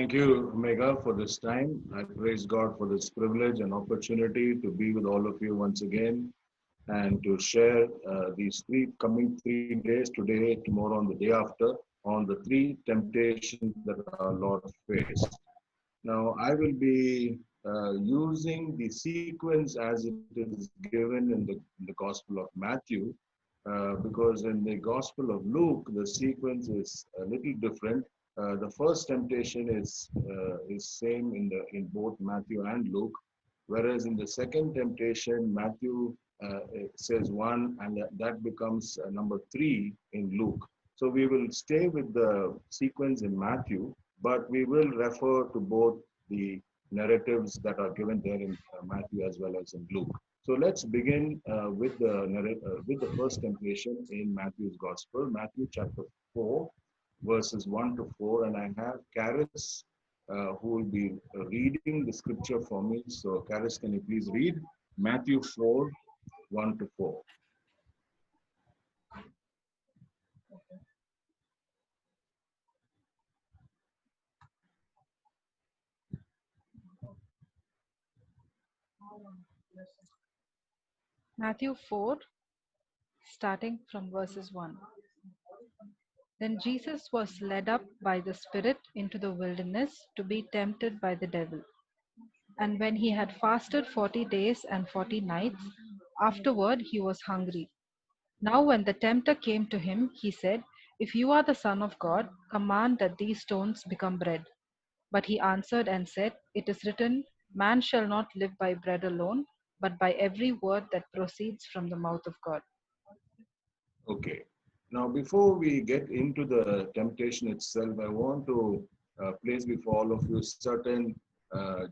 Thank you, Megha, for this time. I praise God for this privilege and opportunity to be with all of you once again and to share these coming 3 days, today, tomorrow, and the day after, on the three temptations that our Lord faced. Now, I will be using the sequence as it is given in the Gospel of Matthew, because in the Gospel of Luke, the sequence is a little different. The first temptation is same in both Matthew and Luke, whereas in the second temptation, Matthew it says one, and that becomes number three in Luke. So we will stay with the sequence in Matthew, but we will refer to both the narratives that are given there in Matthew as well as in Luke. So let's begin with the first temptation in Matthew's Gospel, Matthew chapter 4, verses 1 to 4, and I have Karis who will be reading the scripture for me. So Karis, can you please read Matthew 4, 1 to 4. Matthew 4, starting from verses 1. Then Jesus was led up by the Spirit into the wilderness to be tempted by the devil. And when he had fasted 40 days and 40 nights, afterward he was hungry. Now, when the tempter came to him, he said, "If you are the Son of God, command that these stones become bread." But he answered and said, "It is written, man shall not live by bread alone, but by every word that proceeds from the mouth of God." Okay. Now, before we get into the temptation itself, I want to place before all of you certain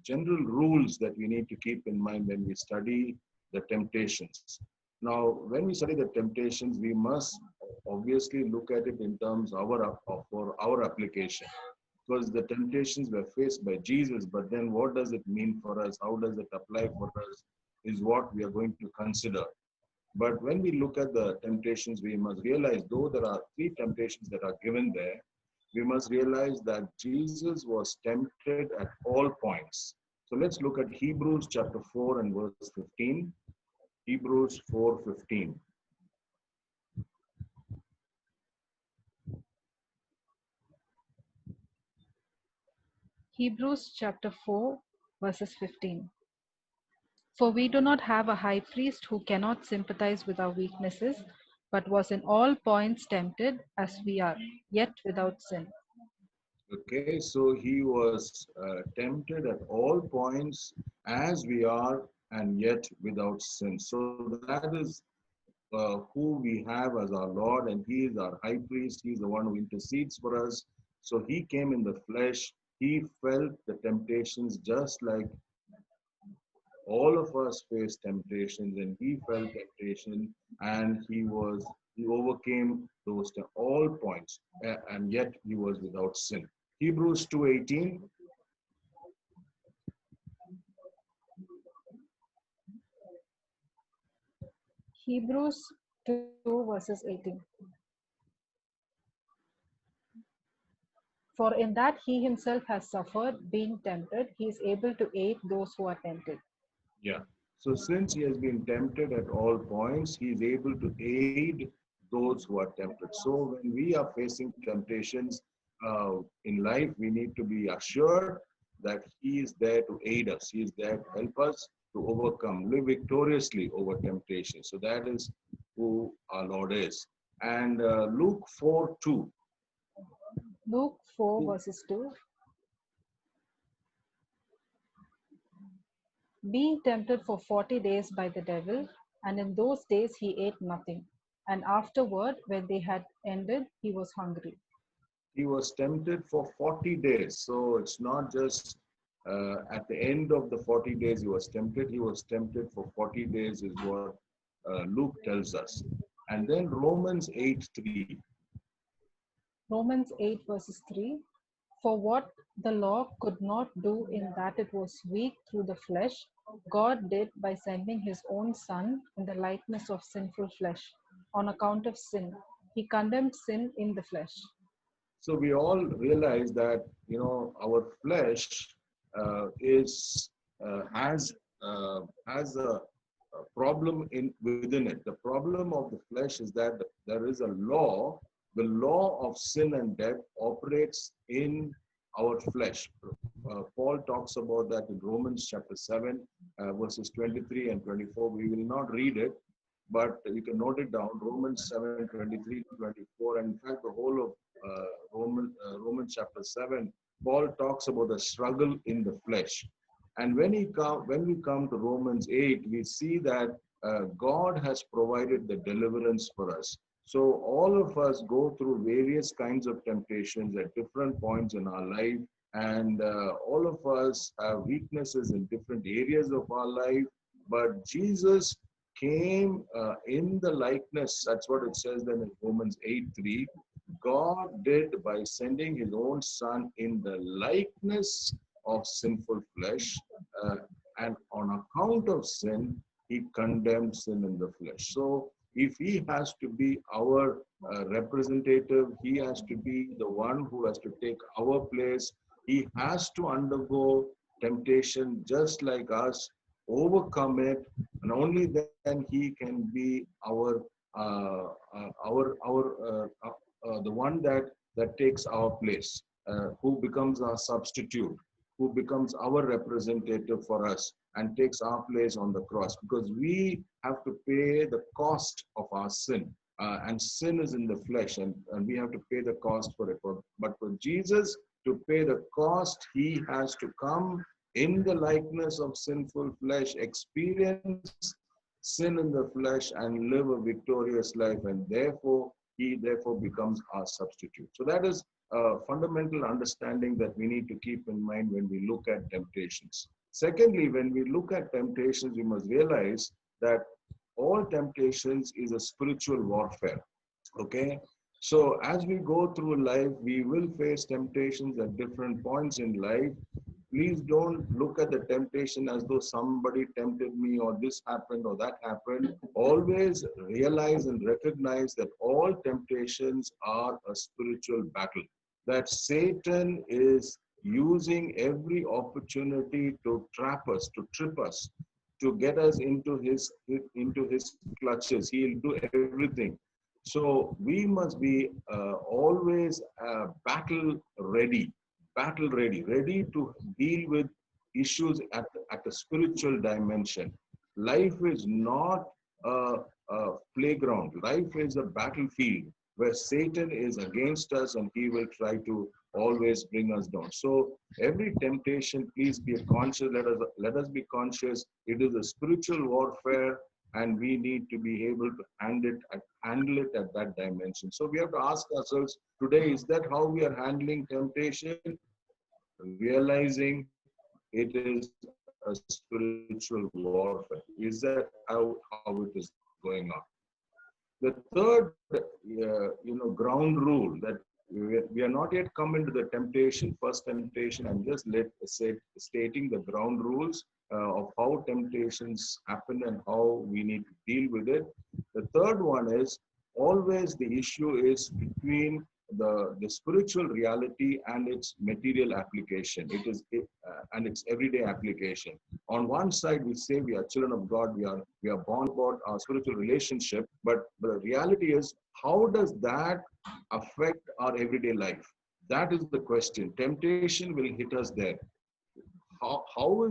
general rules that we need to keep in mind when we study the temptations. Now, when we study the temptations, we must obviously look at it in terms for our application. Because the temptations were faced by Jesus, but then what does it mean for us? How does it apply for us? Is what we are going to consider. But when we look at the temptations, we must realize, though there are three temptations that are given there, we must realize that Jesus was tempted at all points. So let's look at Hebrews chapter 4 and verse 15. Hebrews 4:15. Hebrews chapter 4, verses 15. For we do not have a high priest who cannot sympathize with our weaknesses, but was in all points tempted as we are, yet without sin. Okay, so he was tempted at all points as we are, and yet without sin. So that is who we have as our Lord, and He is our high priest. He is the one who intercedes for us. So He came in the flesh. He felt the temptations just like all of us face temptations, and He felt temptation, and He overcame those all points, and yet He was without sin. Hebrews 2:18. Hebrews 2, verses 18. For in that he himself has suffered, being tempted, he is able to aid those who are tempted. Yeah. So since he has been tempted at all points, he is able to aid those who are tempted. So when we are facing temptations in life, we need to be assured that he is there to aid us. He is there to help us to overcome, live victoriously over temptation. So that is who our Lord is. And Luke 4:2. Luke 4, verses 2. Being tempted for 40 days by the devil, and in those days he ate nothing. And afterward, when they had ended, he was hungry. He was tempted for 40 days. So it's not just at the end of the 40 days he was tempted. He was tempted for 40 days, is what Luke tells us. And then Romans 8:3. Romans 8, verses 3. For what the law could not do in that it was weak through the flesh, God did by sending his own Son in the likeness of sinful flesh. On account of sin, he condemned sin in the flesh. So we all realize that, our flesh is has a problem within it. The problem of the flesh is that there is a law. The law of sin and death operates in our flesh. Paul talks about that in Romans chapter 7, verses 23 and 24. We will not read it, but you can note it down. Romans 7, 23, 24, and in fact, the whole of Romans chapter 7, Paul talks about the struggle in the flesh. And when we come to Romans 8, we see that God has provided the deliverance for us. So all of us go through various kinds of temptations at different points in our life, and all of us have weaknesses in different areas of our life. But Jesus came in the likeness. That's what it says then in Romans 8:3. God did by sending his own son in the likeness of sinful flesh, uh, and on account of sin, he condemned sin in the flesh. So if he has to be our representative, he has to be the one who has to take our place. He has to undergo temptation just like us, overcome it, and only then he can be the one that takes our place, who becomes our substitute, who becomes our representative for us and takes our place on the cross, because we have to pay the cost of our sin. And sin is in the flesh, and we have to pay the cost for it. But for Jesus to pay the cost, he has to come in the likeness of sinful flesh, experience sin in the flesh, and live a victorious life. And he therefore becomes our substitute. So that is a fundamental understanding that we need to keep in mind when we look at temptations. Secondly, when we look at temptations, we must realize that all temptations is a spiritual warfare. Okay? So as we go through life, we will face temptations at different points in life. Please don't look at the temptation as though somebody tempted me or this happened or that happened. Always realize and recognize that all temptations are a spiritual battle. That Satan is using every opportunity to trap us, to trip us, to get us into his clutches. He'll do everything. So we must be always ready to deal with issues at a spiritual dimension. Life is not a playground. Life is a battlefield where Satan is against us and he will try to always bring us down. So every temptation, please be conscious. Let us be conscious. It is a spiritual warfare, and we need to be able to handle it at that dimension. So we have to ask ourselves today, is that how we are handling temptation? Realizing it is a spiritual warfare. Is that how it is going on? The third, ground rule that we are not yet come into the temptation, first temptation. I'm just stating the ground rules of how temptations happen and how we need to deal with it. The third one is always the issue is between the spiritual reality and its material application. It is and its everyday application. On one side, we say we are children of God. We are born about our spiritual relationship. But the reality is, how does that affect our everyday life? That is the question. Temptation will hit us there. How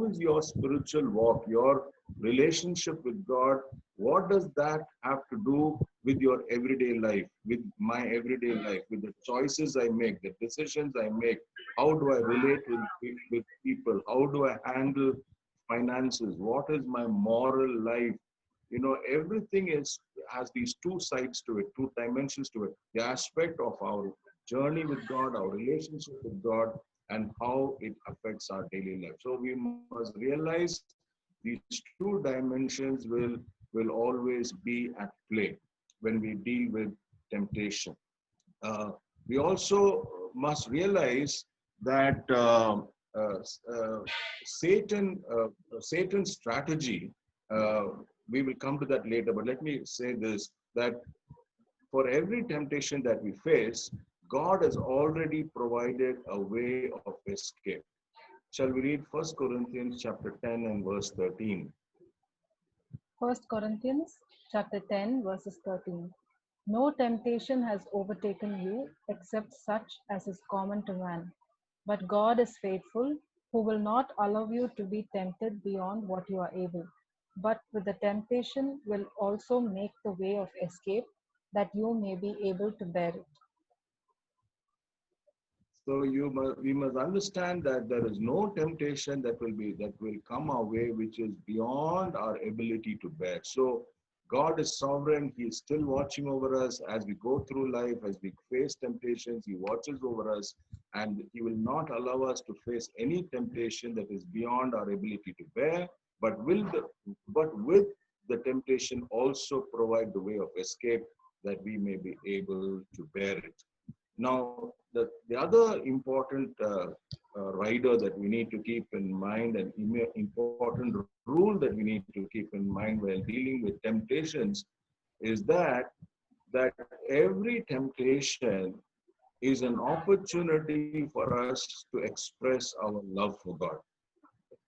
is your spiritual walk, your relationship with God? What does that have to do with your everyday life, with my everyday life, with the choices I make, the decisions I make? How do I relate with people? How do I handle finances? What is my moral life? Everything has these two sides to it, two dimensions to it. The aspect of our journey with God, our relationship with God, and how it affects our daily life. So we must realize these two dimensions will always be at play when we deal with temptation. We also must realize that Satan's strategy, we will come to that later, but let me say this, that for every temptation that we face, God has already provided a way of escape. Shall we read 1 Corinthians chapter 10 and verse 13? 1 Corinthians chapter 10 verses 13. No temptation has overtaken you except such as is common to man. But God is faithful, who will not allow you to be tempted beyond what you are able, but with the temptation will also make the way of escape that you may be able to bear it. So we must understand that there is no temptation that will come our way which is beyond our ability to bear. So God is sovereign. He is still watching over us as we go through life, as we face temptations. He watches over us, and He will not allow us to face any temptation that is beyond our ability to bear. But with the temptation also provide the way of escape that we may be able to bear it. Now, the other important rider that we need to keep in mind, and important rule that we need to keep in mind while dealing with temptations, is that every temptation is an opportunity for us to express our love for God.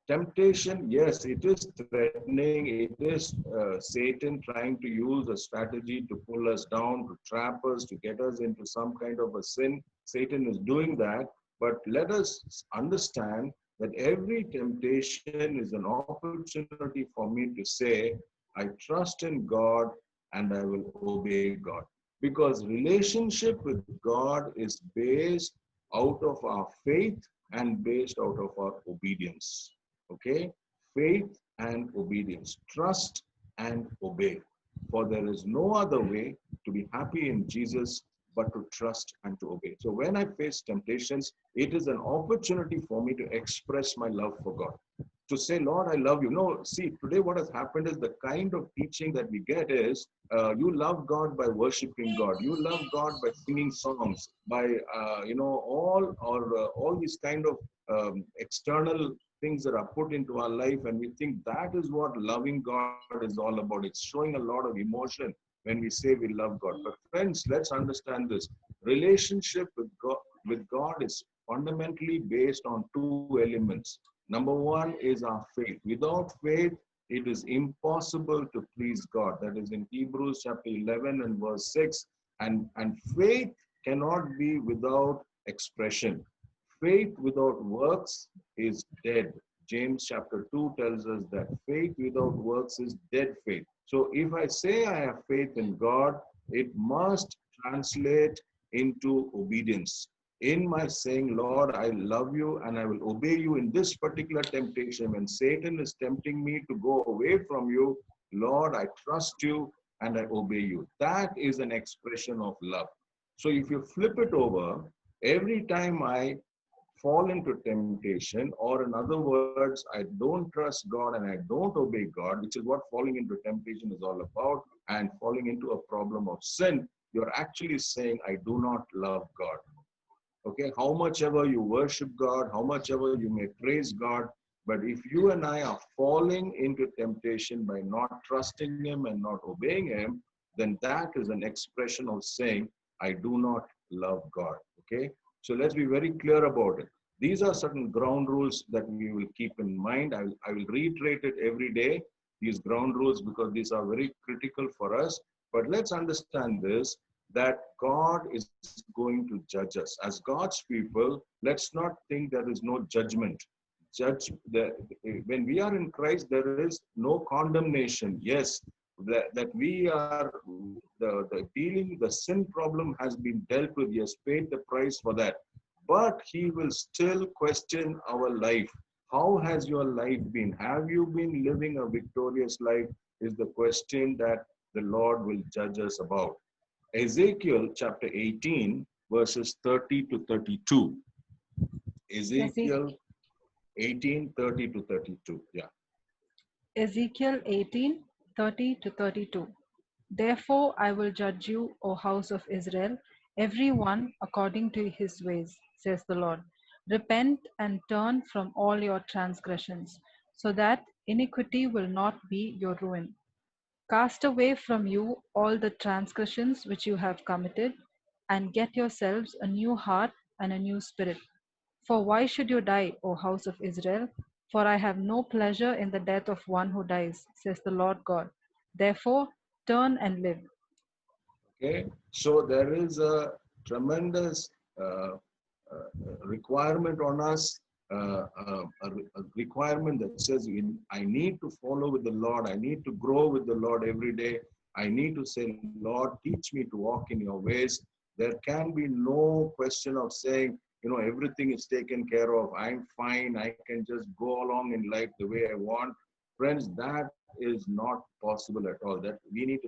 Temptation, yes, it is threatening. It is Satan trying to use a strategy to pull us down, to trap us, to get us into some kind of a sin. Satan is doing that. But let us understand that every temptation is an opportunity for me to say, I trust in God and I will obey God. Because relationship with God is based out of our faith and based out of our obedience. Okay? Faith and obedience. Trust and obey. For there is no other way to be happy in Jesus but to trust and to obey. So when I face temptations, it is an opportunity for me to express my love for God. To say, Lord, I love you. No, see, today what has happened is the kind of teaching that we get is you love God by worshiping God. You love God by singing songs, by, all these kind of external things that are put into our life, and we think that is what loving God is all about. It's showing a lot of emotion when we say we love God. But friends, let's understand this. Relationship with God is fundamentally based on two elements. Number one is our faith. Without faith, it is impossible to please God. That is in Hebrews chapter 11 and verse 6. And faith cannot be without expression. Faith without works is dead. James chapter 2 tells us that faith without works is dead faith. So if I say I have faith in God, it must translate into obedience. In my saying, Lord, I love you and I will obey you in this particular temptation. When Satan is tempting me to go away from you, Lord, I trust you and I obey you. That is an expression of love. So if you flip it over, every time I fall into temptation, or in other words, I don't trust God and I don't obey God, which is what falling into temptation is all about, and falling into a problem of sin, you're actually saying, I do not love God. Okay, how much ever you worship God, how much ever you may praise God, but if you and I are falling into temptation by not trusting Him and not obeying Him, then that is an expression of saying, I do not love God. Okay, so let's be very clear about it. These are certain ground rules that we will keep in mind. I will reiterate it every day, these ground rules, because these are very critical for us. But let's understand this, that God is going to judge us. As God's people, let's not think there is no judgment. When we are in Christ, there is no condemnation. Yes, that we are the sin problem has been dealt with. He has paid the price for that. But He will still question our life. How has your life been? Have you been living a victorious life? Is the question that the Lord will judge us about. Ezekiel chapter 18, verses 30 to 32. Ezekiel 18, 30 to 32. Yeah. Ezekiel 18:30 to 32. Therefore I will judge you, O house of Israel, every one according to his ways, says the Lord. Repent and turn from all your transgressions, so that iniquity will not be your ruin. Cast away from you all the transgressions which you have committed, and get yourselves a new heart and a new spirit. For why should you die, O house of Israel? For I have no pleasure in the death of one who dies, says the Lord God. Therefore, turn and live. Okay, so there is a tremendous uh, requirement on us, a requirement that says I need to follow with the Lord. I need to grow with the Lord every day. I need to say, Lord, teach me to walk in your ways. There can be no question of saying, everything is taken care of. I'm fine. I can just go along in life the way I want. Friends, that is not possible at all. That we need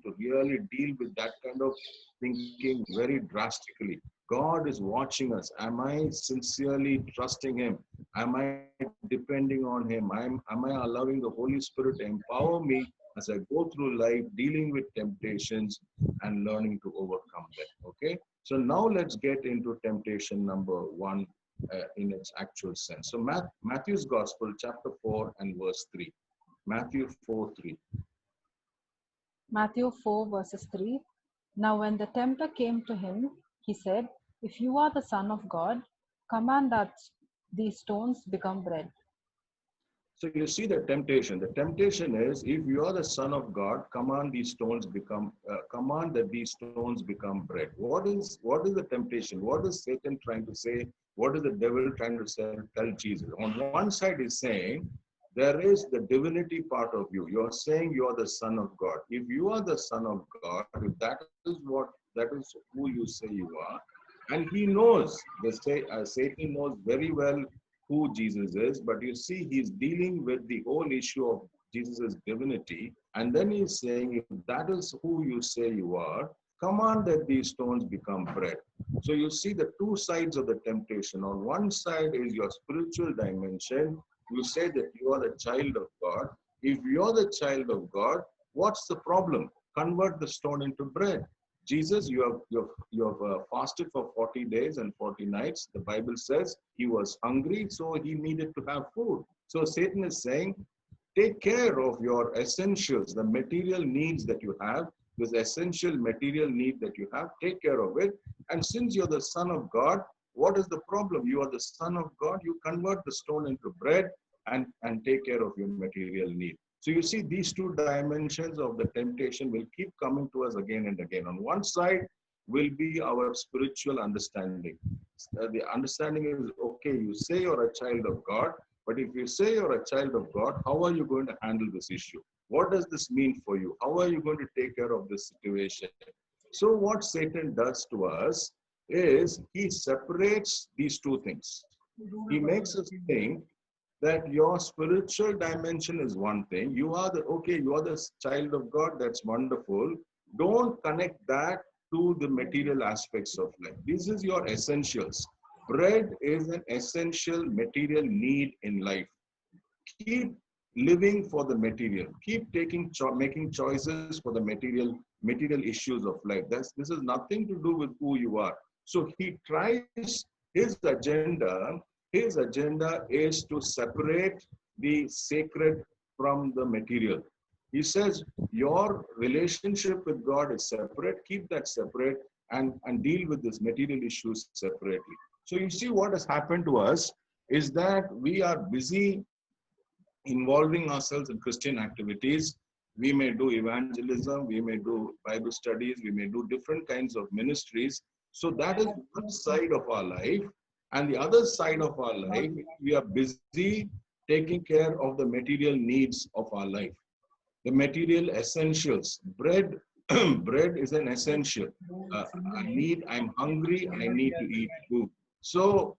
to really deal with that kind of thinking very drastically. God is watching us. Am I sincerely trusting Him? Am I depending on Him? Am I allowing the Holy Spirit to empower me as I go through life, dealing with temptations and learning to overcome them? Okay. So now let's get into temptation number one in its actual sense. So Matthew's Gospel, chapter 4 and verse 3. Matthew 4:3. Matthew 4, verses 3. Now, when the tempter came to him, he said, If you are the Son of God, command that these stones become bread. So you see the temptation. The temptation is, if you are the Son of God, command that these stones become bread. What is the temptation? What is Satan trying to say? What is the devil trying to tell Jesus? On one side, he's saying there is the divinity part of you. You're saying you are the Son of God. If you are the Son of God, if that is who you say you are, and he knows, Satan knows very well who Jesus is, but you see, he's dealing with the whole issue of Jesus' divinity. And then he's saying, if that is who you say you are, command that these stones become bread. So you see the two sides of the temptation. On one side is your spiritual dimension. You say that you are the child of God. If you're the child of God, what's the problem? Convert the stone into bread. Jesus, you have fasted for 40 days and 40 nights. The Bible says he was hungry, so he needed to have food. So Satan is saying, take care of your essentials, the material needs that you have, this essential material need that you have, take care of it. And since you're the Son of God, what is the problem? You are the Son of God, you convert the stone into bread and take care of your material need. So you see, these two dimensions of the temptation will keep coming to us again and again. On one side will be our spiritual understanding. The understanding is, okay, you say you're a child of God, but if you say you're a child of God, how are you going to handle this issue? What does this mean for you? How are you going to take care of this situation? So what Satan does to us is he separates these two things. He makes us think that your spiritual dimension is one thing. You are the child of God. That's wonderful. Don't connect that to the material aspects of life. This is your essentials. Bread is an essential material need in life. Keep living for the material. Keep making choices for the material issues of life. This has nothing to do with who you are. So he tries his agenda. His agenda is to separate the sacred from the material. He says your relationship with God is separate. Keep that separate and deal with these material issues separately. So you see what has happened to us is that we are busy involving ourselves in Christian activities. We may do evangelism, we may do Bible studies, we may do different kinds of ministries. So that is one side of our life. And the other side of our life, we are busy taking care of the material needs of our life, the material essentials. Bread, bread is an essential. I'm hungry, I need to eat food. So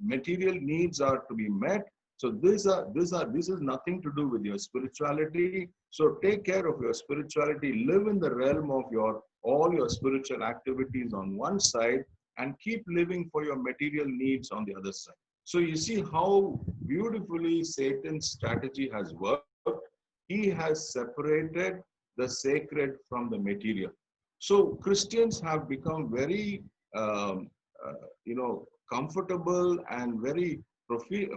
material needs are to be met. So this is nothing to do with your spirituality. So take care of your spirituality. Live in the realm of all your spiritual activities on one side, and keep living for your material needs on the other side. So you see how beautifully Satan's strategy has worked. He has separated the sacred from the material. So Christians have become very, comfortable and very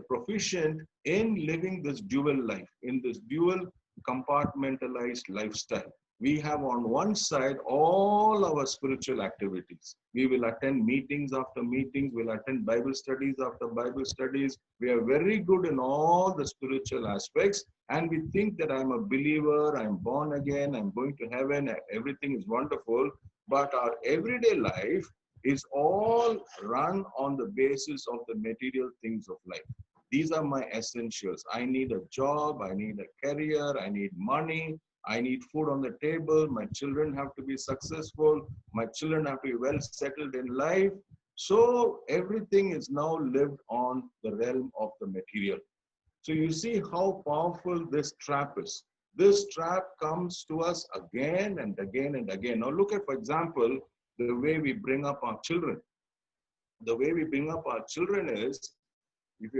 proficient in living this dual life, in this dual compartmentalized lifestyle. We have on one side all our spiritual activities. We will attend meetings after meetings, we'll attend Bible studies after Bible studies. We are very good in all the spiritual aspects, and we think that I'm a believer, I'm born again, I'm going to heaven, everything is wonderful. But our everyday life is all run on the basis of the material things of life. These are my essentials. I need a job, I need a career, I need money, I need food on the table. My children have to be successful. My children have to be well settled in life. So everything is now lived on the realm of the material. So you see how powerful this trap is. This trap comes to us again and again and again. Now look at, for example, the way we bring up our children. The way we bring up our children is, if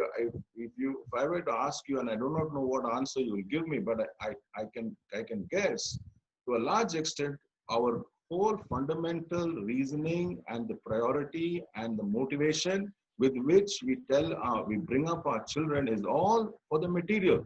I were to ask you, and I do not know what answer you will give me, but I can guess to a large extent our whole fundamental reasoning and the priority and the motivation with which we bring up our children is all for the material.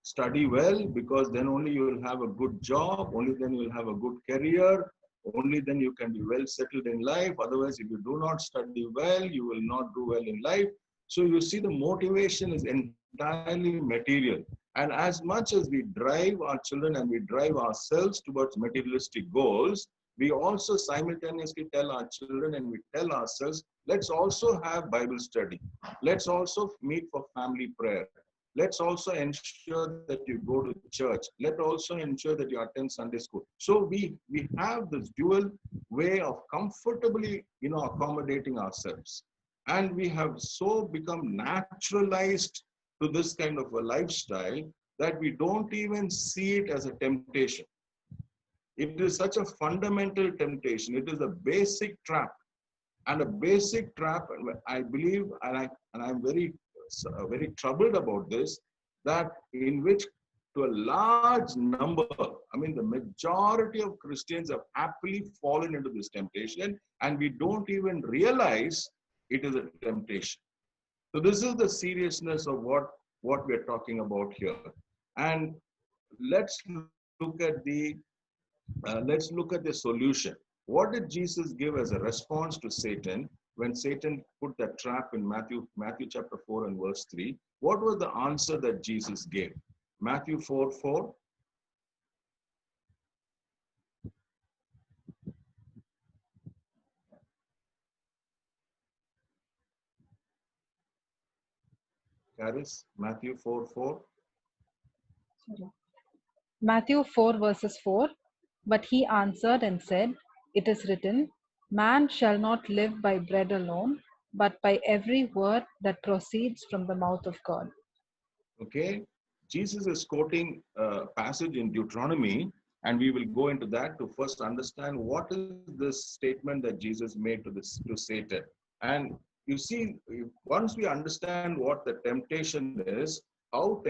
Study well, because then only you will have a good job, only then you will have a good career, only then you can be well settled in life. Otherwise, if you do not study well, you will not do well in life. So you see, the motivation is entirely material. And as much as we drive our children and we drive ourselves towards materialistic goals, we also simultaneously tell our children and we tell ourselves, let's also have Bible study. Let's also meet for family prayer. Let's also ensure that you go to church. Let's also ensure that you attend Sunday school. So we have this dual way of comfortably, accommodating ourselves. And we have so become naturalized to this kind of a lifestyle that we don't even see it as a temptation. It is such a fundamental temptation. It is a basic trap. And a basic trap, I believe, and I'm very troubled about this, that in which to a large number, I mean, the majority of Christians have happily fallen into this temptation, and we don't even realize it is a temptation. So this is the seriousness of what we're talking about here. And let's look at the solution. What did Jesus give as a response to Satan when Satan put that trap in Matthew chapter 4 and verse 3? What was the answer that Jesus gave? Matthew 4:4. Caris, Matthew 4:4. Matthew 4 verses 4. But he answered and said, it is written, man shall not live by bread alone, but by every word that proceeds from the mouth of God. Okay, Jesus is quoting a passage in Deuteronomy, and we will go into that to first understand what is this statement that Jesus made to Satan. And you see, once we understand what the temptation is, how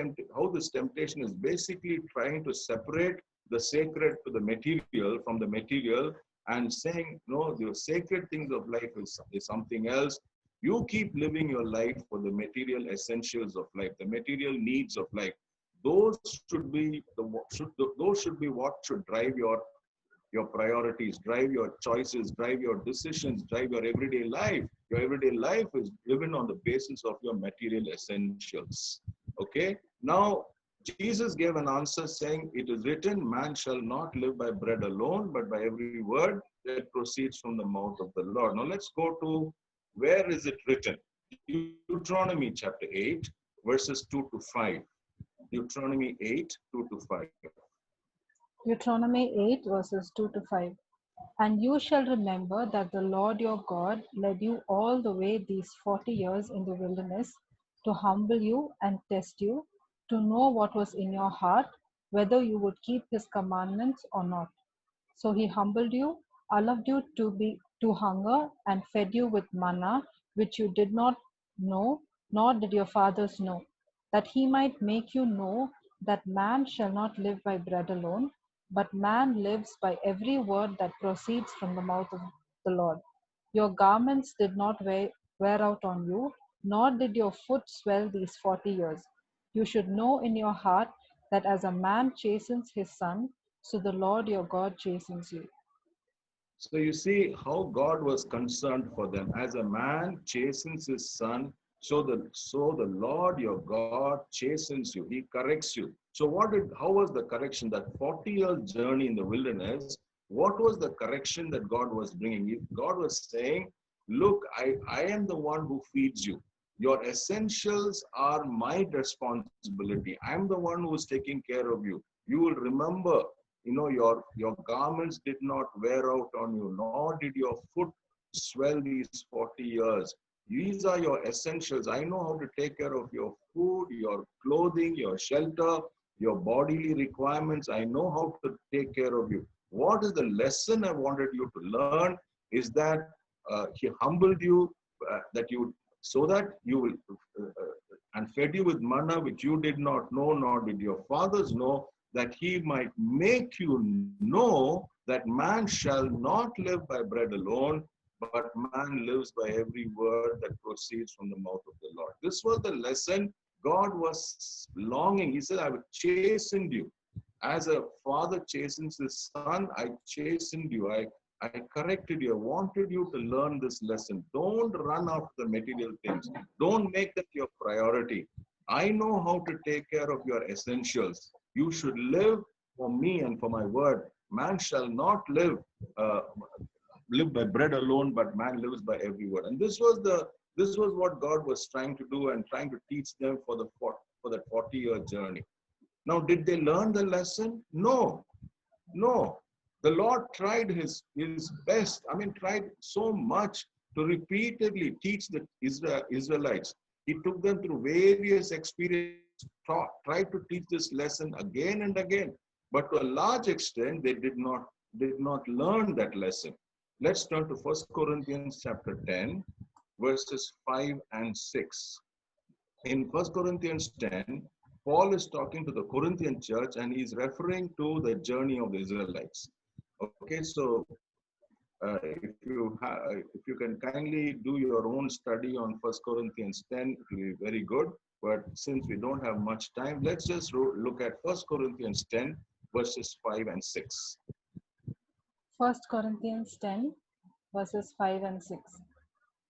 this temptation is basically trying to separate the sacred to the material from the material, and saying, no, the sacred things of life is something else. You keep living your life for the material essentials of life, the material needs of life. Those should be what should drive your priorities, drive your choices, drive your decisions, drive your everyday life. Your everyday life is driven on the basis of your material essentials. Okay? Now, Jesus gave an answer saying, it is written, man shall not live by bread alone, but by every word that proceeds from the mouth of the Lord. Now, let's go to where is it written? Deuteronomy chapter 8, verses 2 to 5. Deuteronomy 8, 2 to 5. Deuteronomy 8 verses 2 to 5. And you shall remember that the Lord your God led you all the way these 40 years in the wilderness to humble you and test you, to know what was in your heart, whether you would keep his commandments or not. So he humbled you, allowed you to hunger, and fed you with manna, which you did not know, nor did your fathers know, that he might make you know that man shall not live by bread alone, but man lives by every word that proceeds from the mouth of the Lord. Your garments did not wear out on you, nor did your foot swell these 40 years. You should know in your heart that as a man chastens his son, So the Lord your God chastens you. So you see how God was concerned for them. As a man chastens his son, so the Lord your God chastens you. He corrects you. So how was the correction? That 40-year journey in the wilderness, what was the correction that God was bringing? God was saying, look, I am the one who feeds you. Your essentials are my responsibility. I'm the one who's taking care of you. You will remember, your garments did not wear out on you, nor did your foot swell these 40 years. These are your essentials. I know how to take care of your food, your clothing, your shelter, your bodily requirements. I know how to take care of you. What is the lesson I wanted you to learn is that he humbled you, that you so that you will and fed you with manna which you did not know, nor did your fathers know, that he might make you know that man shall not live by bread alone, but man lives by every word that proceeds from the mouth of the Lord. This was the lesson God was longing. He said, I will chasten you. As a father chastens his son, I chastened you. I corrected you. I wanted you to learn this lesson. Don't run after the material things. Don't make that your priority. I know how to take care of your essentials. You should live for me and for my word. Man shall not uh, live by bread alone, but man lives by every word. And this was what God was trying to do and trying to teach them for that 40-year journey. Now, did they learn the lesson? No, no. The Lord tried his best. Tried so much to repeatedly teach the Israelites. He took them through various experiences, tried to teach this lesson again and again. But to a large extent, they did not learn that lesson. Let's turn to 1 Corinthians chapter 10, verses 5 and 6. In 1 Corinthians 10, Paul is talking to the Corinthian church and he's referring to the journey of the Israelites. Okay, so if you can kindly do your own study on 1 Corinthians 10, it will be very good. But since we don't have much time, let's just look at 1 Corinthians 10, verses 5 and 6. 1 Corinthians 10, verses 5 and 6.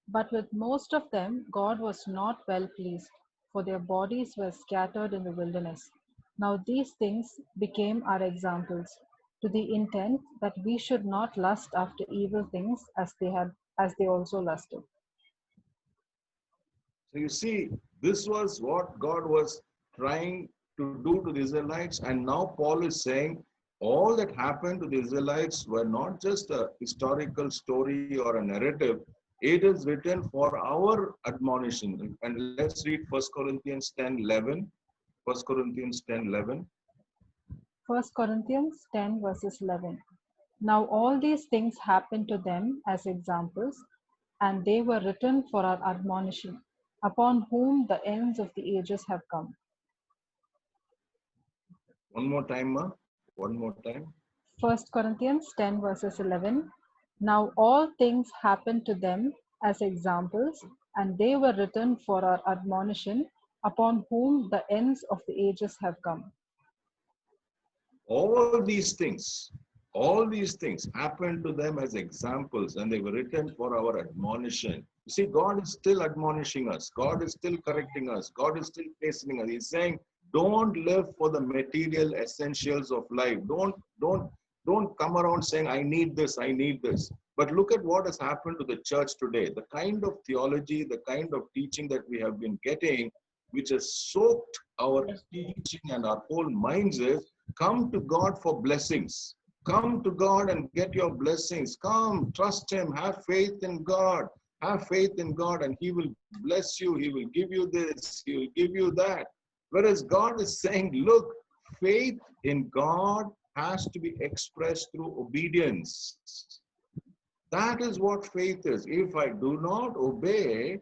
But with most of them God was not well pleased, for their bodies were scattered in the wilderness. Now these things became our examples, to the intent that we should not lust after evil things as they also lusted. So you see, this was what God was trying to do to the Israelites. And now Paul is saying all that happened to the Israelites were not just a historical story or a narrative. It is written for our admonition. And let's read 1 Corinthians 10:11. 1 Corinthians 10:11. 1 Corinthians 10, verses 11. Now all these things happened to them as examples, and they were written for our admonition, upon whom the ends of the ages have come. One more time, Ma. One more time. 1 Corinthians 10, verses 11. Now all things happened to them as examples, and they were written for our admonition, upon whom the ends of the ages have come. All these things happened to them as examples, and they were written for our admonition. You see, God is still admonishing us. God is still correcting us. God is still chastening us. He's saying, don't live for the material essentials of life. Don't come around saying, I need this, I need this. But look at what has happened to the church today. The kind of theology, the kind of teaching that we have been getting, which has soaked our teaching and our whole minds is, come to God for blessings. Come to God and get your blessings. Come, trust Him, have faith in God. Have faith in God and He will bless you. He will give you this, He will give you that. Whereas God is saying, look, faith in God has to be expressed through obedience. That is what faith is. If I do not obey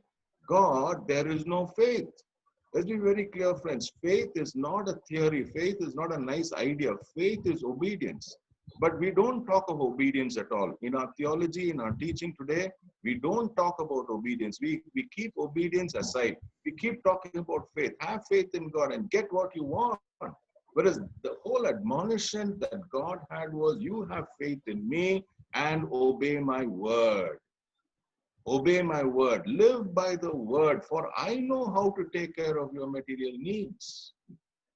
God, there is no faith. Let's be very clear, friends. Faith is not a theory. Faith is not a nice idea. Faith is obedience. But we don't talk of obedience at all. In our theology, in our teaching today, we don't talk about obedience. We keep obedience aside. We keep talking about faith. Have faith in God and get what you want. Whereas the whole admonition that God had was, you have faith in me and obey my word. Obey my word. Live by the word, for I know how to take care of your material needs.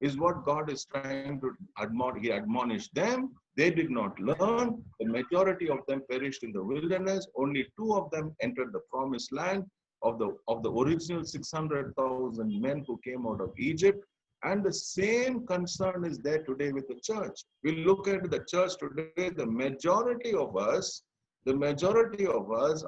Is what God is trying to admonish. He admonished them. They did not learn. The majority of them perished in the wilderness. Only two of them entered the promised land of the original 600,000 men who came out of Egypt. And the same concern is there today with the church. We look at the church today, the majority of us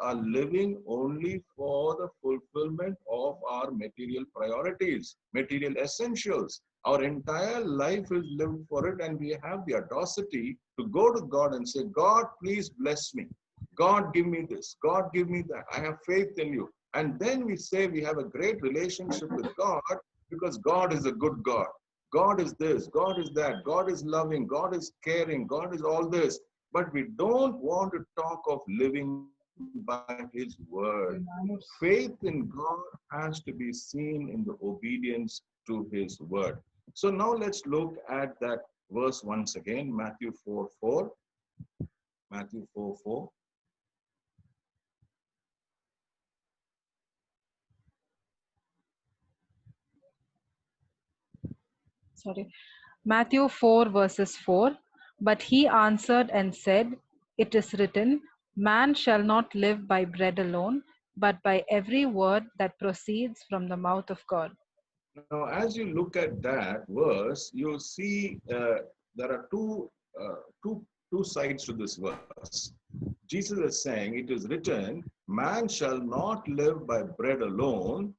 are living only for the fulfillment of our material priorities, material essentials. Our entire life is lived for it, and we have the audacity to go to God and say, God, please bless me. God, give me this. God, give me that. I have faith in you. And then we say we have a great relationship with God because God is a good God. God is this, God is that, God is loving, God is caring, God is all this. But we don't want to talk of living by His word. Faith in God has to be seen in the obedience to His word. So now let's look at that verse once again, Matthew 4:4. Matthew 4:4. Sorry. Matthew 4, verses 4. But he answered and said, it is written, man shall not live by bread alone, but by every word that proceeds from the mouth of God. Now, as you look at that verse, you see there are two sides to this verse. Jesus is saying, it is written, man shall not live by bread alone,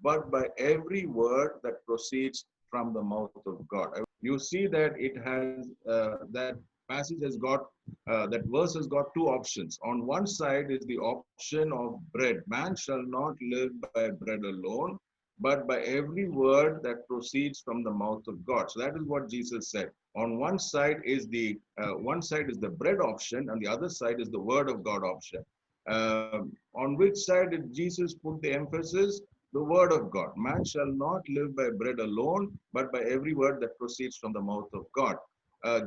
but by every word that proceeds from the mouth of God. You see that it has, that passage has got, that verse has got two options. On one side is the option of bread. Man shall not live by bread alone, but by every word that proceeds from the mouth of God. So that is what Jesus said. On one side is the bread option, and the other side is the word of God option. On which side did Jesus put the emphasis? The word of God. Man shall not live by bread alone, but by every word that proceeds from the mouth of God.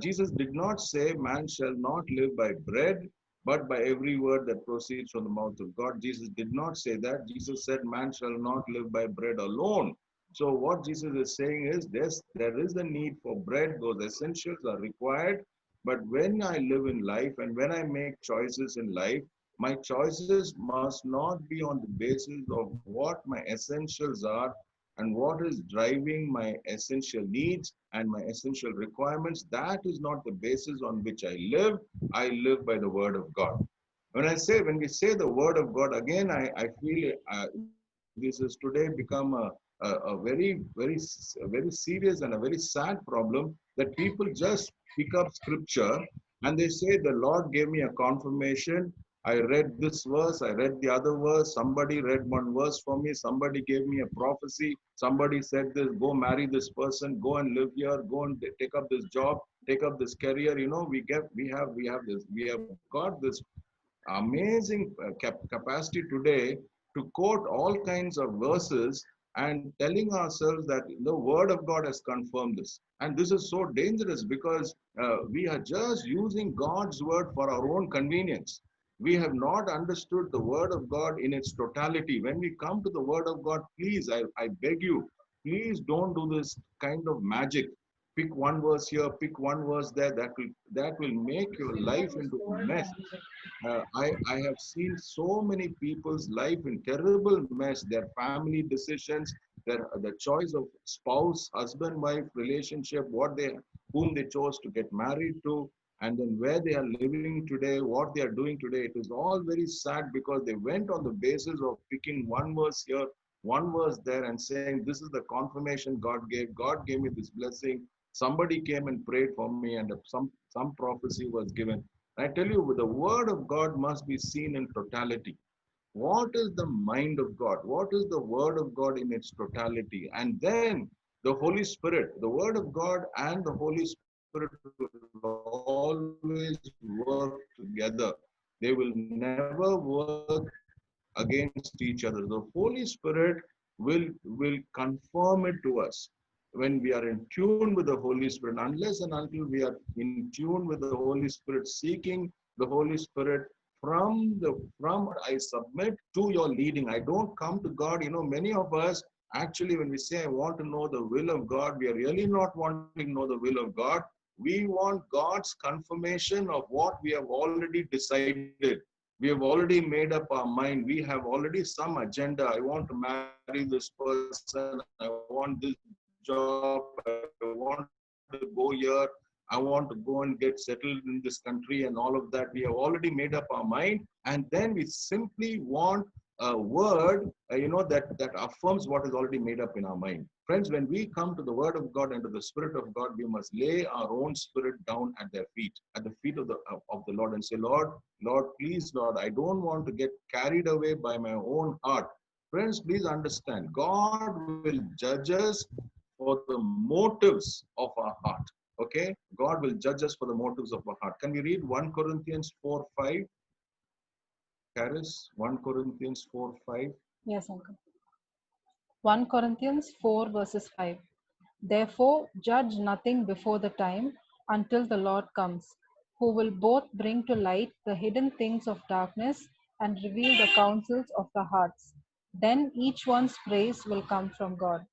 Jesus did not say man shall not live by bread, but by every word that proceeds from the mouth of God. Jesus did not say that. Jesus said man shall not live by bread alone. So what Jesus is saying is this, there is a need for bread. Those essentials are required. But when I live in life and when I make choices in life, my choices must not be on the basis of what my essentials are and what is driving my essential needs and my essential requirements. That is not the basis on which I live. I live by the word of God. When we say the word of God, again, I feel this has today become a very serious and a very sad problem that people just pick up scripture and they say, the Lord gave me a confirmation. I read this verse, I read the other verse, somebody read one verse for me, somebody gave me a prophecy, somebody said this, go marry this person, go and live here, go and take up this job, take up this career. You know, we have got this amazing capacity today to quote all kinds of verses and telling ourselves that the word of God has confirmed this. And this is so dangerous because we are just using God's word for our own convenience. We have not understood the word of God in its totality. When we come to the word of God, please, I beg you, please don't do this kind of magic. Pick one verse here, pick one verse there. That will make your life into a mess. I have seen so many people's life in terrible mess, their family decisions, the choice of spouse, husband, wife relationship, whom they chose to get married to, and then where they are living today, what they are doing today. It is all very sad because they went on the basis of picking one verse here, one verse there, and saying, this is the confirmation God gave. God gave me this blessing. Somebody came and prayed for me, and some prophecy was given. I tell you, the word of God must be seen in totality. What is the mind of God? What is the word of God in its totality? And then the Holy Spirit, the word of God and the Holy Spirit will always work together. They will never work against each other. The Holy Spirit will confirm it to us. when we are in tune with the Holy Spirit, unless and until we are in tune with the Holy Spirit, seeking the Holy Spirit from I submit to your leading. I don't come to God. Many of us actually, when we say I want to know the will of God, we are really not wanting to know the will of God. We want God's confirmation of what we have already decided. We have already made up our mind. We have already some agenda. I want to marry this person. I want this job. I want to go here. I want to go and get settled in this country and all of that. We have already made up our mind. And then we simply want a word, that affirms what is already made up in our mind. Friends, when we come to the word of God and to the spirit of God, we must lay our own spirit down at their feet, at the feet of the Lord, and say, Lord, please, Lord, I don't want to get carried away by my own heart. Friends, please understand, God will judge us for the motives of our heart. Okay? God will judge us for the motives of our heart. Can we read 1 Corinthians 4:5? Caris, 1 Corinthians 4:5. Yes, Uncle. 1 Corinthians 4 verses 5. Therefore, judge nothing before the time until the Lord comes, who will both bring to light the hidden things of darkness and reveal the counsels of the hearts. Then each one's praise will come from God.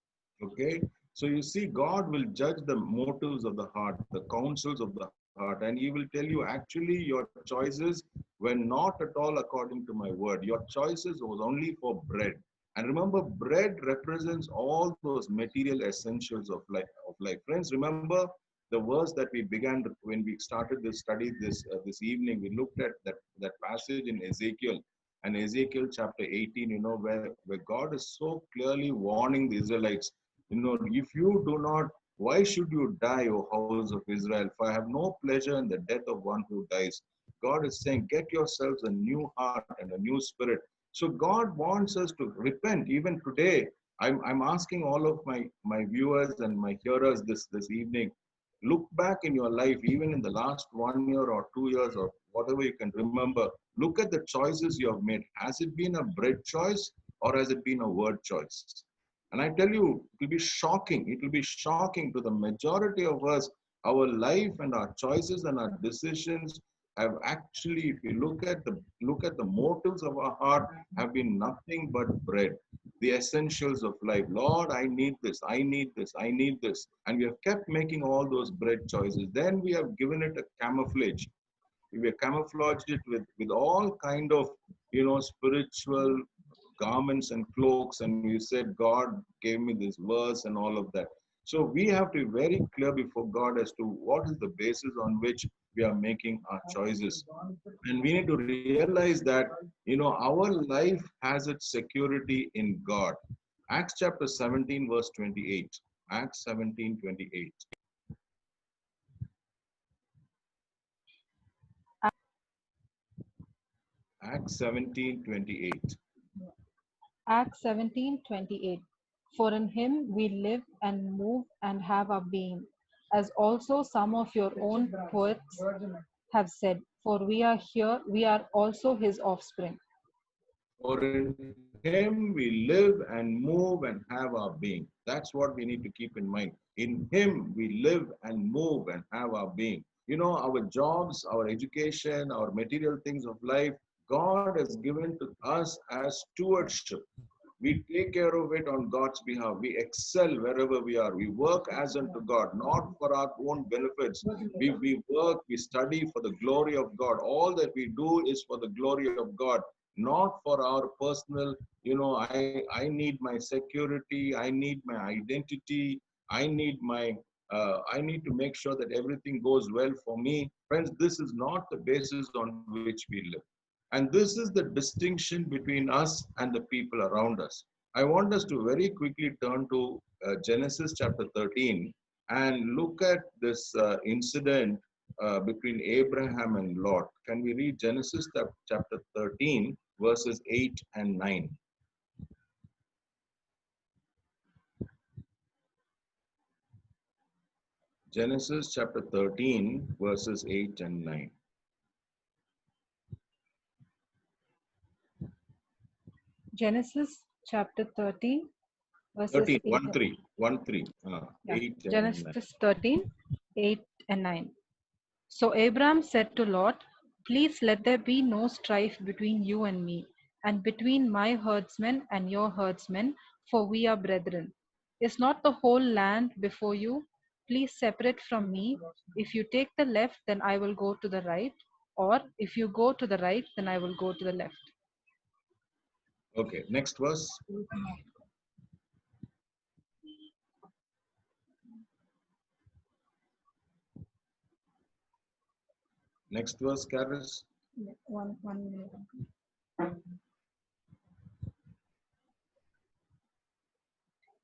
Okay. So you see, God will judge the motives of the heart, the counsels of the heart, and He will tell you actually your choices were not at all according to my word. Your choices was only for bread. And remember, bread represents all those material essentials of life. Friends, remember the verse that we began when we started this study this evening. We looked at that passage in Ezekiel, and Ezekiel chapter 18. Where God is so clearly warning the Israelites. If you do not, why should you die, O house of Israel? For I have no pleasure in the death of one who dies. God is saying, get yourselves a new heart and a new spirit. So God wants us to repent even today. I'm asking all of my viewers and my hearers this evening, look back in your life, even in the last 1 year or 2 years or whatever you can remember. Look at the choices you have made. Has it been a bread choice or has it been a word choice? And I tell you, it will be shocking. It will be shocking to the majority of us. Our life and our choices and our decisions have actually, if you look at the motives of our heart, have been nothing but bread. The essentials of life. Lord, I need this, I need this, I need this. And we have kept making all those bread choices. Then we have given it a camouflage. We have camouflaged it with all kind of spiritual garments and cloaks, and we said God gave me this verse and all of that. So we have to be very clear before God as to what is the basis on which we are making our choices. And we need to realize that our life has its security in God. Acts chapter 17 verse 28. Acts 17:28. Acts 17:28. Acts 17:28. For in him we live and move and have our being, as also some of your own poets have said, for we are also his offspring. For in him we live and move and have our being. That's what we need to keep in mind. In him we live and move and have our being. Our jobs, our education, our material things of life, God has given to us as stewardship. We take care of it on God's behalf. We excel wherever we are. We work as unto God, not for our own benefits. We work, we study for the glory of God. All that we do is for the glory of God, not for our personal, I need my security, I need my identity, I need to make sure that everything goes well for me. Friends, this is not the basis on which we live. And this is the distinction between us and the people around us. I want us to very quickly turn to Genesis chapter 13 and look at this incident between Abraham and Lot. Can we read Genesis chapter 13, verses 8 and 9? Genesis chapter 13, verses 8 and 9. Genesis chapter 13, verses 13, 8 1, and 3, 1, 3, yeah, 8 and 9. Genesis 13, 8 and 9. So Abram said to Lot, please let there be no strife between you and me, and between my herdsmen and your herdsmen, for we are brethren. Is not the whole land before you? Please separate from me. If you take the left, then I will go to the right, or if you go to the right, then I will go to the left. Okay, next verse. Next verse, Caris. One minute.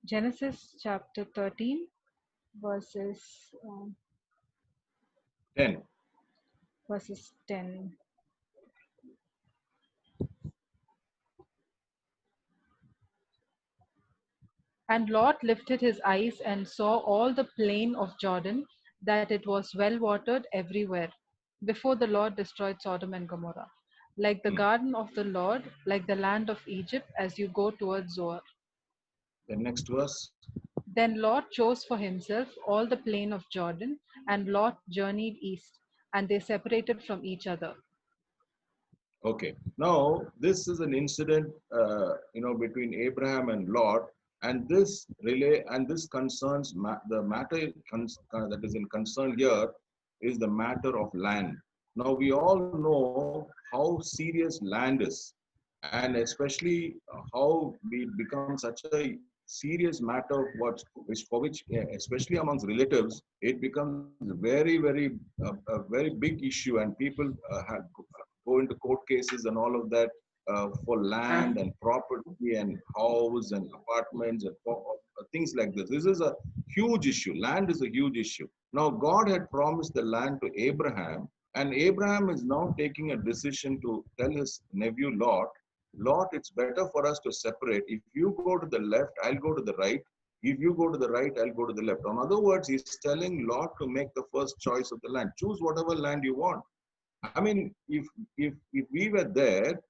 Genesis chapter 13, verses 10. verses 10. And Lot lifted his eyes and saw all the plain of Jordan, that it was well watered everywhere, before the Lord destroyed Sodom and Gomorrah, like the Hmm. garden of the Lord, like the land of Egypt, as you go towards Zoar. The next verse. Then Lot chose for himself all the plain of Jordan, and Lot journeyed east, and they separated from each other. Okay. Now, this is an incident, between Abraham and Lot, and this concerns the matter that is in concern here is the matter of land. Now, we all know how serious land is, and especially how it becomes such a serious matter, especially amongst relatives, it becomes a very big issue, and people go into court cases and all of that for land and property and house and apartments and things like this. This is a huge issue. Land is a huge issue. Now, God had promised the land to Abraham, and Abraham is now taking a decision to tell his nephew Lot, Lot, it's better for us to separate. If you go to the left, I'll go to the right. If you go to the right, I'll go to the left. In other words, he's telling Lot to make the first choice of the land. Choose whatever land you want. I mean, if we were there,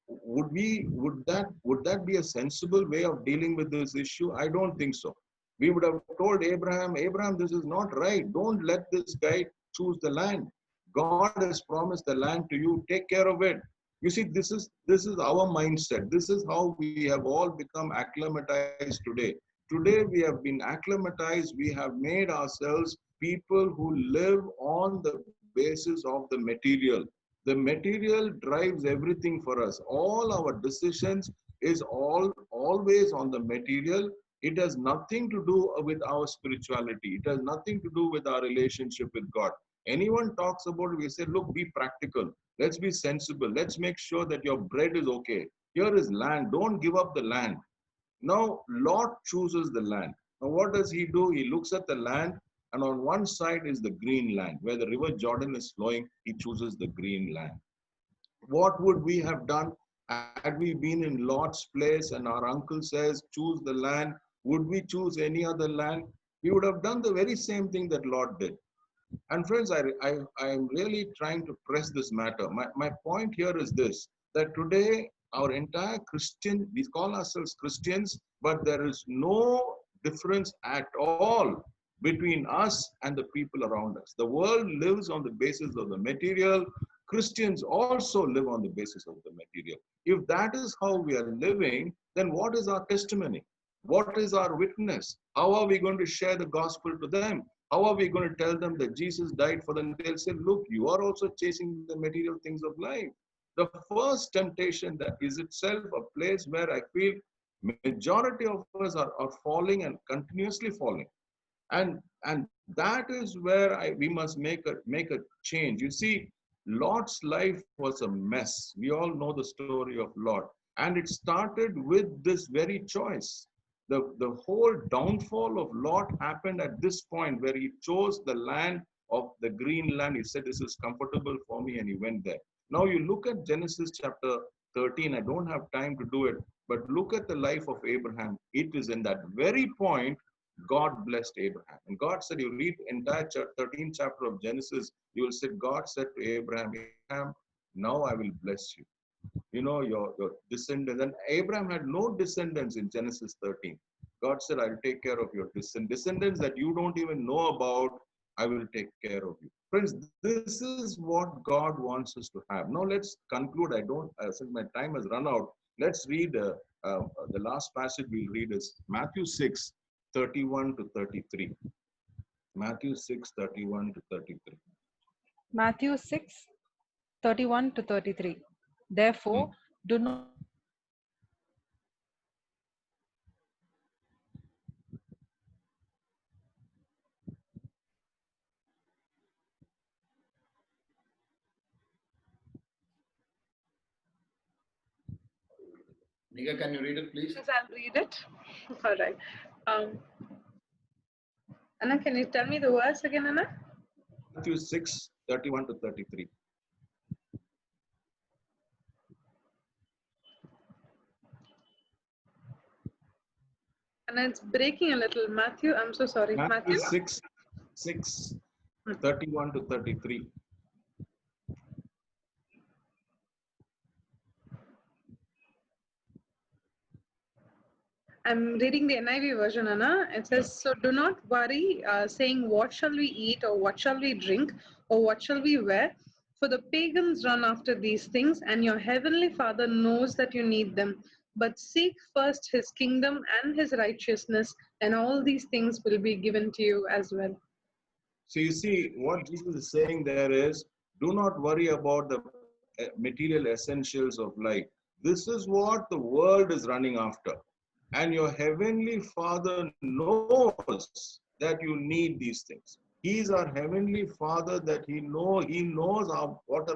would that be a sensible way of dealing with this issue? I don't think so. We would have told Abraham, Abraham, this is not right. Don't let this guy choose the land. God has promised the land to you. Take care of it. You see, this is our mindset. This is how we have all become acclimatized today. Today we have been acclimatized. We have made ourselves people who live on the basis of the material. The material drives everything for us. All our decisions is always on the material. It has nothing to do with our spirituality. It has nothing to do with our relationship with God. Anyone talks about it, we say, look, be practical. Let's be sensible. Let's make sure that your bread is okay. Here is land. Don't give up the land. Now, Lot chooses the land. Now, what does he do? He looks at the land, and on one side is the green land, where the river Jordan is flowing. He chooses the green land. What would we have done had we been in Lot's place and our uncle says, choose the land? Would we choose any other land? We would have done the very same thing that Lot did. And friends, I am really trying to press this matter. My point here is this, that today our entire Christian, we call ourselves Christians, but there is no difference at all between us and the people around us. The world lives on the basis of the material. Christians also live on the basis of the material. If that is how we are living, then what is our testimony? What is our witness? How are we going to share the gospel to them? How are we going to tell them that Jesus died for them? They'll say, look, you are also chasing the material things of life. The first temptation that is itself a place where I feel majority of us are falling and continuously falling. And that is where we must make a change. You see, Lot's life was a mess. We all know the story of Lot. And it started with this very choice. The whole downfall of Lot happened at this point where he chose the land of the green land. He said, this is comfortable for me, and he went there. Now you look at Genesis chapter 13. I don't have time to do it, but look at the life of Abraham. It is in that very point God blessed Abraham. And God said, you read entire 13th chapter of Genesis, you will see God said to Abraham, Abraham, now I will bless you. You know, your descendants. And Abraham had no descendants in Genesis 13. God said, I'll take care of your descendants that you don't even know about. I will take care of you. Friends, this is what God wants us to have. Now let's conclude. Since my time has run out, let's read the last passage we'll read is Matthew 6, 31 to 33. Matthew 6, 31 to 33. Matthew 6, 31 to 33. Therefore, do not Nika, can you read it, please? Yes, I'll read it. All right. Anna, can you tell me the verse again, Anna? Matthew 6, 31 to 33. Anna, it's breaking a little. Matthew, I'm so sorry. Matthew 6, 31 to 33. I'm reading the NIV version, Anna. It says, so do not worry, saying, what shall we eat, or what shall we drink, or what shall we wear? For the pagans run after these things, and your heavenly Father knows that you need them. But seek first his kingdom and his righteousness, and all these things will be given to you as well. So you see, what Jesus is saying there is, do not worry about the material essentials of life. This is what the world is running after. And your heavenly Father knows that you need these things. He is our heavenly Father that He knows what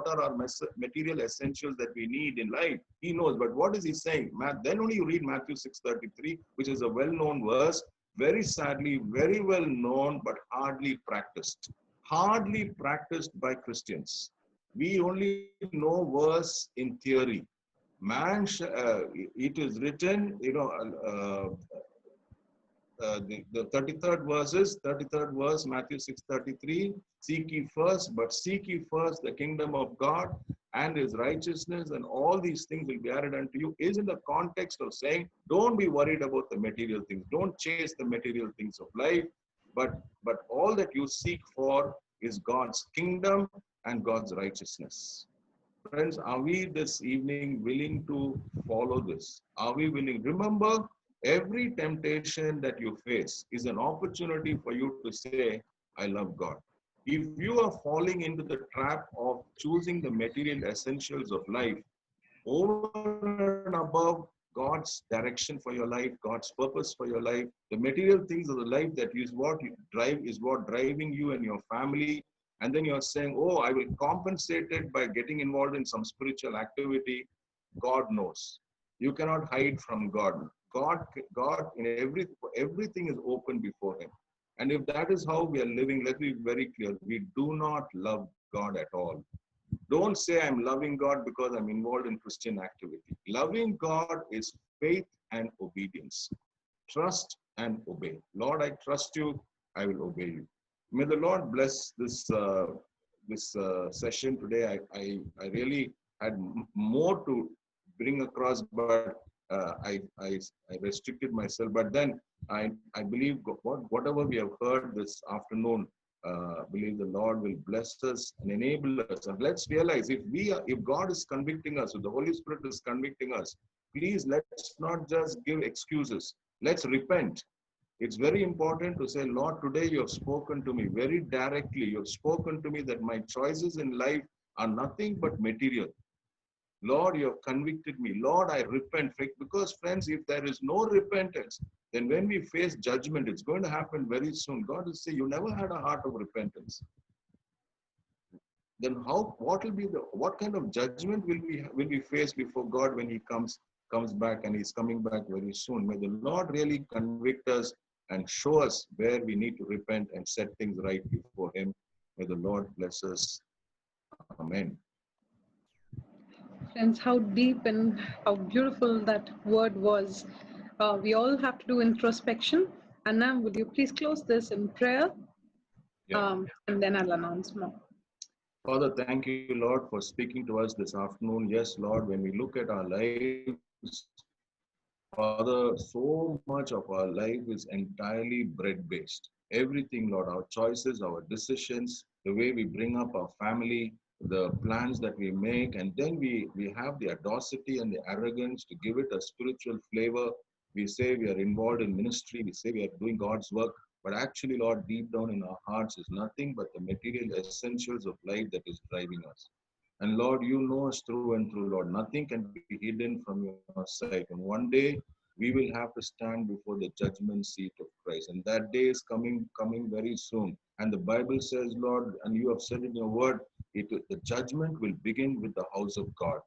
are our material essentials that we need in life. He knows. But what is He saying? Then only you read Matthew 6:33, which is a well-known verse, very sadly, very well known, but hardly practiced. Hardly practiced by Christians. We only know verse in theory. It is written, the 33rd verse, Matthew 6:33, seek ye first the kingdom of God and his righteousness, and all these things will be added unto you, is in the context of saying, don't be worried about the material things. Don't chase the material things of life, but all that you seek for is God's kingdom and God's righteousness. Friends, are we this evening willing to follow this? Are we willing? Remember, every temptation that you face is an opportunity for you to say, I love God. If you are falling into the trap of choosing the material essentials of life over and above God's direction for your life, God's purpose for your life, the material things of the life that is what driving you and your family, and then you're saying, oh, I will compensate it by getting involved in some spiritual activity. God knows. You cannot hide from God. God in everything is open before him. And if that is how we are living, let's be very clear. We do not love God at all. Don't say I'm loving God because I'm involved in Christian activity. Loving God is faith and obedience. Trust and obey. Lord, I trust you. I will obey you. May the Lord bless this session today. I really had more to bring across, but I restricted myself. But then I believe whatever we have heard this afternoon, believe the Lord will bless us and enable us. And let's realize if God is convicting us, if the Holy Spirit is convicting us, please let's not just give excuses. Let's repent. It's very important to say, Lord, today you have spoken to me very directly. You have spoken to me that my choices in life are nothing but material. Lord, you have convicted me. Lord, I repent. Because friends, if there is no repentance, then when we face judgment, it's going to happen very soon. God will say, you never had a heart of repentance. Then what kind of judgment will we face before God when he comes back, and he's coming back very soon? May the Lord really convict us and show us where we need to repent and set things right before him. May the Lord bless us. Amen. Friends, how deep and how beautiful that word was. We all have to do introspection. Anna, would you please close this in prayer? Yeah. And then I'll announce more. Father, thank you, Lord, for speaking to us this afternoon. Yes, Lord, when we look at our lives, Father, so much of our life is entirely bread based. Everything, Lord, our choices, our decisions, the way we bring up our family, the plans that we make, and then we have the audacity and the arrogance to give it a spiritual flavor. We say we are involved in ministry, we say we are doing God's work, but actually, Lord, deep down in our hearts is nothing but the material essentials of life that is driving us. And Lord, you know us through and through, Lord. Nothing can be hidden from your sight. And one day we will have to stand before the judgment seat of Christ. And that day is coming very soon. And the Bible says, Lord, and you have said in your word, the judgment will begin with the house of God.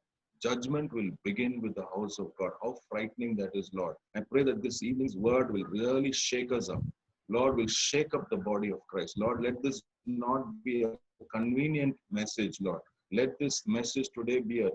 Judgment will begin with the house of God. How frightening that is, Lord. I pray that this evening's word will really shake us up. Lord, will shake up the body of Christ. Lord, let this not be a convenient message, Lord. Let this message today be a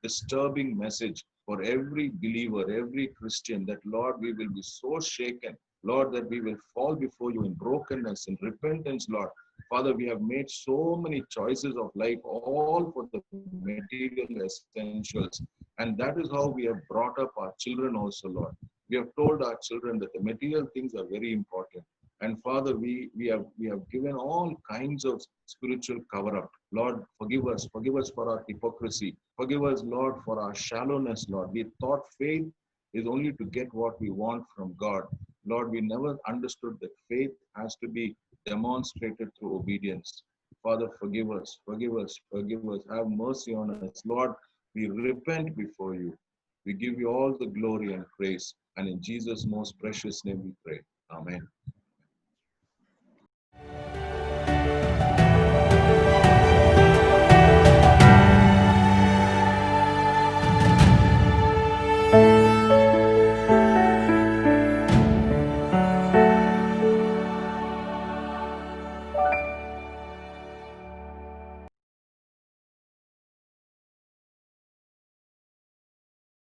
disturbing message for every believer, every Christian, that Lord, we will be so shaken, Lord, that we will fall before you in brokenness and repentance, Lord. Father, we have made so many choices of life, all for the material essentials. And that is how we have brought up our children also, Lord. We have told our children that the material things are very important. And Father, we have given all kinds of spiritual cover up. Lord, forgive us for our hypocrisy. Forgive us, Lord, for our shallowness, Lord. We thought faith is only to get what we want from God. Lord, we never understood that faith has to be demonstrated through obedience. Father, forgive us, forgive us, forgive us. Have mercy on us. Lord, we repent before you. We give you all the glory and praise. And in Jesus' most precious name we pray. Amen.